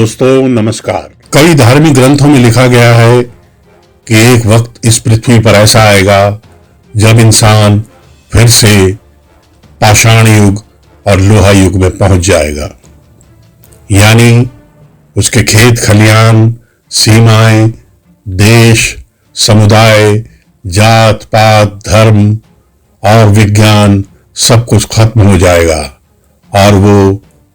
दोस्तों नमस्कार। कई धार्मिक ग्रंथों में लिखा गया है कि एक वक्त इस पृथ्वी पर ऐसा आएगा जब इंसान फिर से पाषाण युग और लोहा युग में पहुंच जाएगा, यानी उसके खेत खलियान, सीमाएं, देश, समुदाय, जात पात, धर्म और विज्ञान सब कुछ खत्म हो जाएगा और वो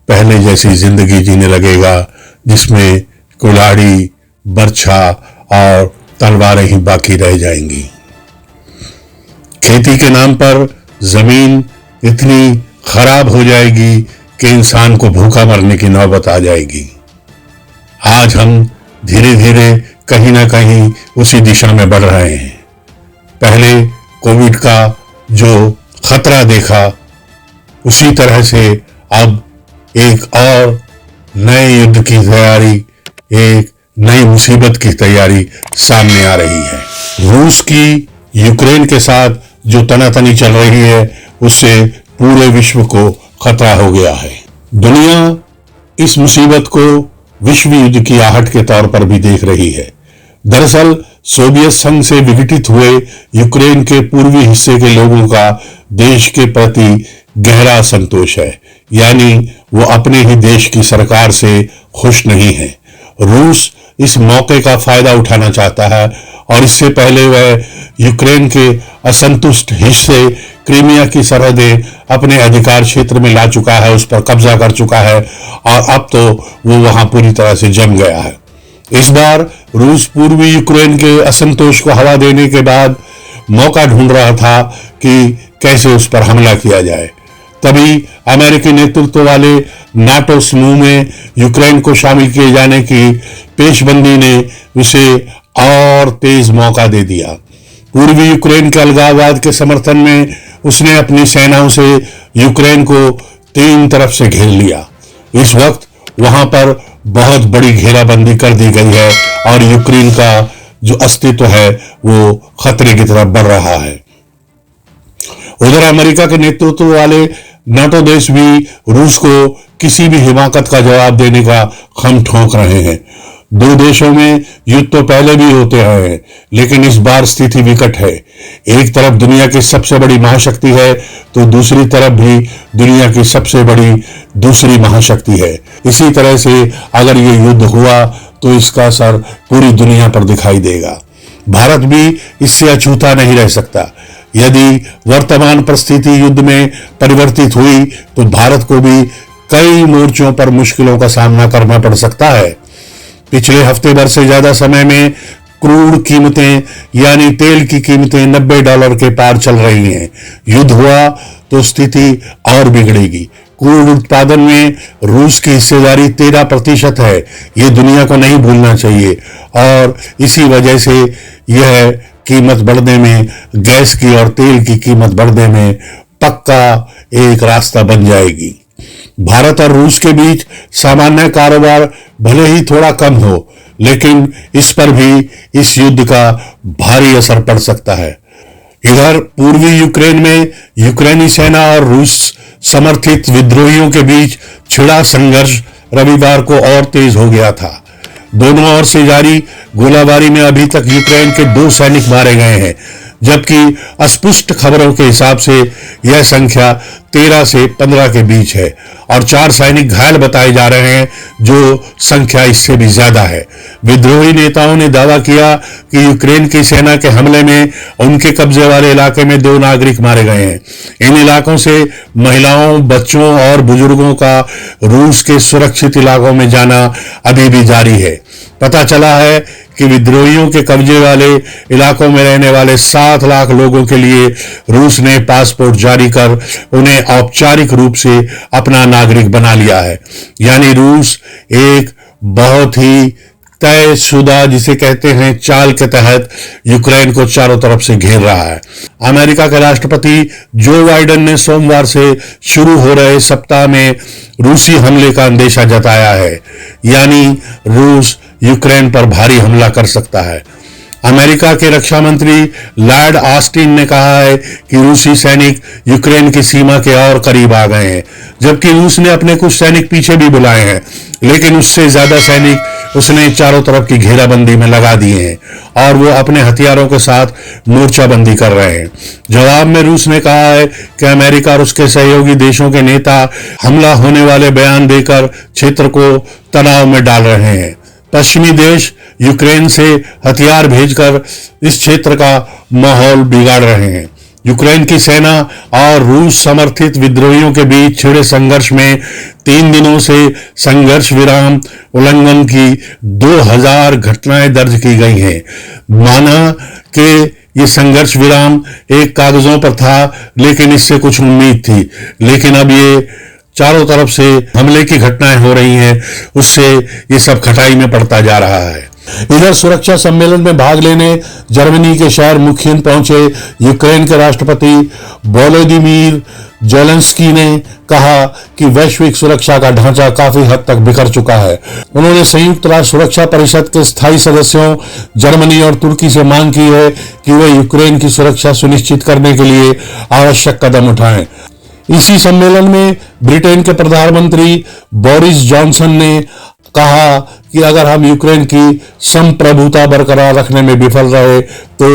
पहले जैसी जिंदगी जीने लगेगा जिसमें कुल्हाड़ी, बर्छा और तलवारें ही बाकी रह जाएंगी। खेती के नाम पर जमीन इतनी खराब हो जाएगी कि इंसान को भूखा मरने की नौबत आ जाएगी। आज हम धीरे धीरे कहीं ना कहीं उसी दिशा में बढ़ रहे हैं। पहले कोविड का जो खतरा देखा, उसी तरह से अब एक और नए युद्ध की तैयारी, एक नई मुसीबत की तैयारी सामने आ रही है। रूस की यूक्रेन के साथ जो तनातनी चल रही है, उससे पूरे विश्व को खतरा हो गया है। दुनिया इस मुसीबत को विश्व युद्ध की आहट के तौर पर भी देख रही है। दरअसल सोवियत संघ से विघटित हुए यूक्रेन के पूर्वी हिस्से के लोगों का देश के प्रति गहरा असंतोष है, यानी वो अपने ही देश की सरकार से खुश नहीं है। रूस इस मौके का फायदा उठाना चाहता है और इससे पहले वह यूक्रेन के असंतुष्ट हिस्से क्रीमिया की सरहदें अपने अधिकार क्षेत्र में ला चुका है, उस पर कब्जा कर चुका है और अब तो वो वहां पूरी तरह से जम गया है। इस बार रूस पूर्वी यूक्रेन के असंतोष को हवा देने के बाद मौका ढूंढ रहा था कि कैसे उस पर हमला किया जाए। तभी अमेरिकी नेतृत्व वाले नाटो समूह में यूक्रेन को शामिल किए जाने की पेशबंदी ने उसे और तेज मौका दे दिया। पूर्वी यूक्रेन के अलगाववाद के समर्थन में उसने अपनी सेनाओं से यूक्रेन को तीन तरफ से घेर लिया। इस वक्त वहां पर बहुत बड़ी घेराबंदी कर दी गई है और यूक्रेन का जो अस्तित्व है वो खतरे की तरफ बढ़ रहा है। उधर अमेरिका के नेतृत्व वाले नाटो देश भी रूस को किसी भी हिमाकत का जवाब देने का खम ठोक रहे हैं। दो देशों में युद्ध तो पहले भी होते रहे हैं, लेकिन इस बार स्थिति विकट है। एक तरफ दुनिया की सबसे बड़ी महाशक्ति है तो दूसरी तरफ भी दुनिया की सबसे बड़ी दूसरी महाशक्ति है। इसी तरह से अगर ये युद्ध हुआ तो इसका असर पूरी दुनिया पर दिखाई देगा। भारत भी इससे अछूता नहीं रह सकता। यदि वर्तमान परिस्थिति युद्ध में परिवर्तित हुई तो भारत को भी कई मोर्चों पर मुश्किलों का सामना करना पड़ सकता है। पिछले हफ्ते भर से ज्यादा समय में क्रूड कीमतें यानी तेल की कीमतें $90 के पार चल रही हैं। युद्ध हुआ तो स्थिति और बिगड़ेगी। क्रूड उत्पादन में रूस की हिस्सेदारी 13% है। ये दुनिया को नहीं भूलना चाहिए और इसी वजह से यह कीमत बढ़ने में, गैस की और तेल की कीमत बढ़ने में पक्का एक रास्ता बन जाएगी। भारत और रूस के बीच सामान्य कारोबार भले ही थोड़ा कम हो, लेकिन इस पर भी इस युद्ध का भारी असर पड़ सकता है। इधर पूर्वी यूक्रेन में यूक्रेनी सेना और रूस समर्थित विद्रोहियों के बीच छिड़ा संघर्ष रविवार को और तेज हो गया था। दोनों ओर से जारी गोलाबारी में अभी तक यूक्रेन के 2 सैनिक मारे गए हैं, जबकि अस्पष्ट खबरों के हिसाब से यह संख्या 13 से 15 के बीच है और 4 सैनिक घायल बताए जा रहे हैं, जो संख्या इससे भी ज्यादा है। विद्रोही नेताओं ने दावा किया कि यूक्रेन की सेना के हमले में उनके कब्जे वाले इलाके में 2 नागरिक मारे गए हैं। इन इलाकों से महिलाओं, बच्चों और बुजुर्गों का रूस के सुरक्षित इलाकों में जाना अभी भी जारी है। पता चला है कि विद्रोहियों के कब्जे वाले इलाकों में रहने वाले 7 लाख लोगों के लिए रूस ने पासपोर्ट जारी कर उन्हें औपचारिक रूप से अपना नागरिक बना लिया है। यानी रूस एक बहुत ही तयशुदा, जिसे कहते हैं, चाल के तहत यूक्रेन को चारों तरफ से घेर रहा है। अमेरिका के राष्ट्रपति जो बाइडेन ने सोमवार से शुरू हो रहे सप्ताह में रूसी हमले का अंदेशा जताया है, यानी रूस यूक्रेन पर भारी हमला कर सकता है। अमेरिका के रक्षा मंत्री लॉर्ड ऑस्टिन ने कहा है कि रूसी सैनिक यूक्रेन की सीमा के और करीब आ गए हैं, जबकि रूस ने अपने कुछ सैनिक पीछे भी बुलाए हैं, लेकिन उससे ज्यादा सैनिक उसने चारों तरफ की घेराबंदी में लगा दिए हैं और वो अपने हथियारों के साथ मोर्चाबंदी कर रहे हैं। जवाब में रूस ने कहा है कि अमेरिका और उसके सहयोगी देशों के नेता हमला होने वाले बयान देकर क्षेत्र को तनाव में डाल रहे हैं। पश्चिमी देश यूक्रेन से हथियार भेजकर इस क्षेत्र का माहौल बिगाड़ रहे हैं। यूक्रेन की सेना और रूस समर्थित विद्रोहियों के बीच छिड़े संघर्ष में 3 दिनों से संघर्ष विराम उल्लंघन की 2000 घटनाएं दर्ज की गई हैं। माना कि ये संघर्ष विराम एक कागजों पर था, लेकिन इससे कुछ उम्मीद थी, लेकिन अब ये चारों तरफ से हमले की घटनाएं हो रही हैं, उससे ये सब खटाई में पड़ता जा रहा है। इधर सुरक्षा सम्मेलन में भाग लेने जर्मनी के शहर मुख्यन पहुंचे यूक्रेन के राष्ट्रपति वोलोदिमीर जेलेंस्की ने कहा कि वैश्विक सुरक्षा का ढांचा काफी हद तक बिखर चुका है। उन्होंने संयुक्त राष्ट्र सुरक्षा परिषद के स्थायी सदस्यों जर्मनी और तुर्की से मांग की है कि वे यूक्रेन की सुरक्षा सुनिश्चित करने के लिए आवश्यक कदम उठाएं। इसी सम्मेलन में ब्रिटेन के प्रधानमंत्री बोरिस जॉनसन ने कहा कि अगर हम यूक्रेन की संप्रभुता बरकरार रखने में विफल रहे तो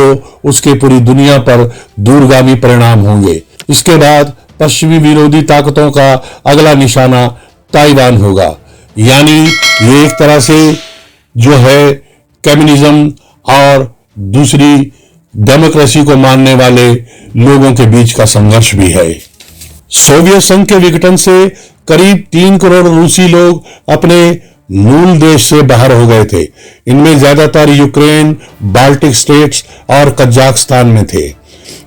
उसके पूरी दुनिया पर दूरगामी परिणाम होंगे। इसके बाद पश्चिमी विरोधी ताकतों का अगला निशाना ताइवान होगा। यानी ये एक तरह से जो है कम्युनिज्म और दूसरी डेमोक्रेसी को मानने वाले लोगों के बीच का संघर्ष भी है। सोवियत संघ के विघटन से करीब 3 करोड़ रूसी लोग अपने मूल देश से बाहर हो गए थे। इनमें ज्यादातर यूक्रेन, बाल्टिक स्टेट्स और कजाकिस्तान में थे।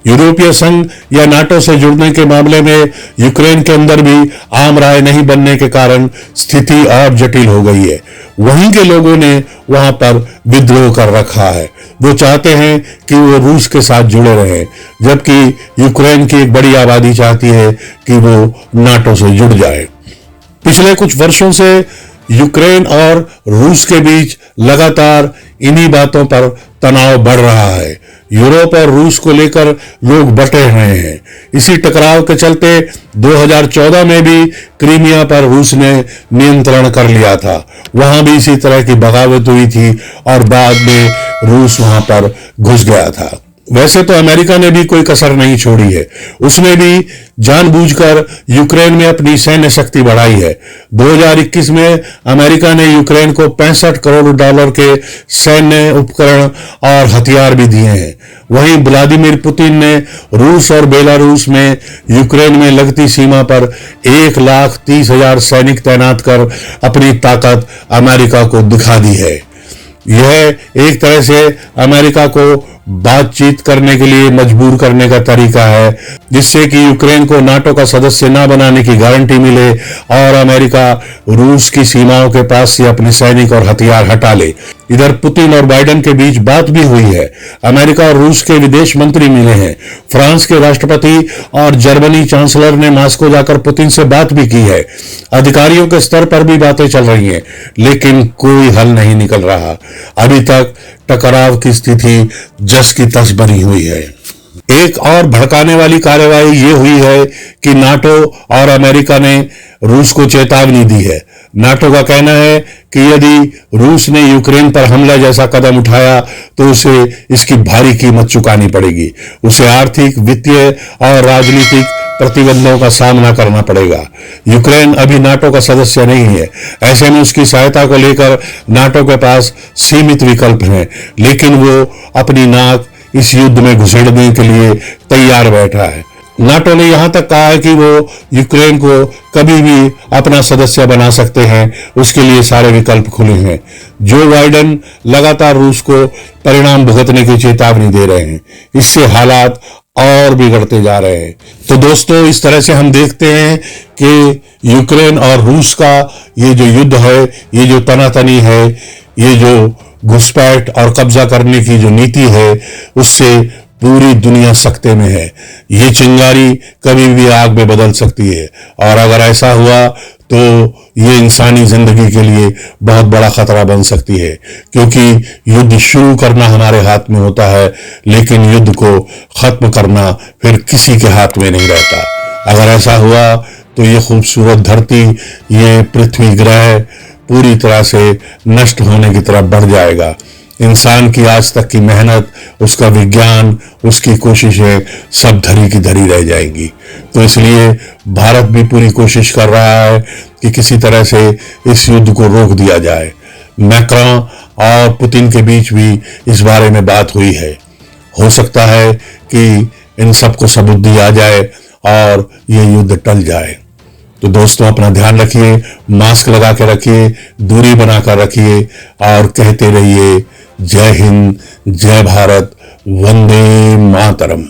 यूरोपीय संघ या नाटो से जुड़ने के मामले में यूक्रेन के अंदर भी आम राय नहीं बनने के कारण स्थिति और जटिल हो गई है। वहीं के लोगों ने वहां पर विद्रोह कर रखा है। वो चाहते हैं कि वो रूस के साथ जुड़े रहें, जबकि यूक्रेन की एक बड़ी आबादी चाहती है कि वो नाटो से जुड़ जाए। पिछले कुछ वर्षों से यूक्रेन और रूस के बीच लगातार इन्हीं बातों पर तनाव बढ़ रहा है। यूरोप और रूस को लेकर लोग बटे हुए हैं। इसी टकराव के चलते 2014 में भी क्रीमिया पर रूस ने नियंत्रण कर लिया था। वहां भी इसी तरह की बगावत हुई थी और बाद में रूस वहां पर घुस गया था। वैसे तो अमेरिका ने भी कोई कसर नहीं छोड़ी है। उसने भी जानबूझकर यूक्रेन में अपनी सैन्य शक्ति बढ़ाई है। 2021 में अमेरिका ने यूक्रेन को $65 करोड़ के सैन्य उपकरण और हथियार भी दिए हैं। वहीं व्लादिमीर पुतिन ने रूस और बेलारूस में यूक्रेन में लगती सीमा पर 1,30,000 सैनिक तैनात कर अपनी ताकत अमेरिका को दिखा दी है। यह एक तरह से अमेरिका को बातचीत करने के लिए मजबूर करने का तरीका है, जिससे कि यूक्रेन को नाटो का सदस्य न बनाने की गारंटी मिले और अमेरिका रूस की सीमाओं के पास से अपने सैनिक और हथियार हटा ले। इधर पुतिन और बाइडेन के बीच बात भी हुई है। अमेरिका और रूस के विदेश मंत्री मिले हैं। फ्रांस के राष्ट्रपति और जर्मनी चांसलर ने मॉस्को जाकर पुतिन से बात भी की है। अधिकारियों के स्तर पर भी बातें चल रही हैं, लेकिन कोई हल नहीं निकल रहा। अभी तक टकराव की स्थिति जस की तस बनी हुई है। एक और भड़काने वाली कार्रवाई ये हुई है कि नाटो और अमेरिका ने रूस को चेतावनी दी है। नाटो का कहना है कि यदि रूस ने यूक्रेन पर हमला जैसा कदम उठाया तो उसे इसकी भारी कीमत चुकानी पड़ेगी। उसे आर्थिक, वित्तीय और राजनीतिक प्रतिबंधों का सामना करना पड़ेगा। यूक्रेन अभी नाटो का सदस्य नहीं है। ऐसे में उसकी सहायता को लेकर नाटो के पास सीमित विकल्प हैं, लेकिन वो अपनी नाक इस युद्ध में घुसेड़ने के लिए तैयार बैठा है। नाटो ने यहां तक कहा है कि वो यूक्रेन को कभी भी अपना सदस्य बना सकते हैं। उसके लिए सारे विकल्प खुले हैं। जो बाइडेन लगातार रूस को परिणाम भुगतने की चेतावनी दे रहे हैं। इससे हालात और बिगड़ते जा रहे हैं। तो दोस्तों, इस तरह से हम देखते हैं कि यूक्रेन और रूस का ये जो युद्ध है, ये जो तनातनी है, ये जो घुसपैठ और कब्जा करने की जो नीति है, उससे पूरी दुनिया सकते में है। ये चिंगारी कभी भी आग में बदल सकती है, और अगर ऐसा हुआ तो ये इंसानी जिंदगी के लिए बहुत बड़ा खतरा बन सकती है, क्योंकि युद्ध शुरू करना हमारे हाथ में होता है, लेकिन युद्ध को खत्म करना फिर किसी के हाथ में नहीं रहता। अगर ऐसा हुआ तो ये खूबसूरत धरती, ये पृथ्वी ग्रह पूरी तरह से नष्ट होने की तरफ बढ़ जाएगा। इंसान की आज तक की मेहनत, उसका विज्ञान, उसकी कोशिशें सब धरी की धरी रह जाएंगी। तो इसलिए भारत भी पूरी कोशिश कर रहा है कि किसी तरह से इस युद्ध को रोक दिया जाए। मैक्रों और पुतिन के बीच भी इस बारे में बात हुई है। हो सकता है कि इन सबको सबुद्धि आ जाए और ये युद्ध टल जाए। तो दोस्तों, अपना ध्यान रखिए, मास्क लगा के रखिए, दूरी बनाकर रखिए और कहते रहिए जय हिंद, जय भारत, वंदे मातरम।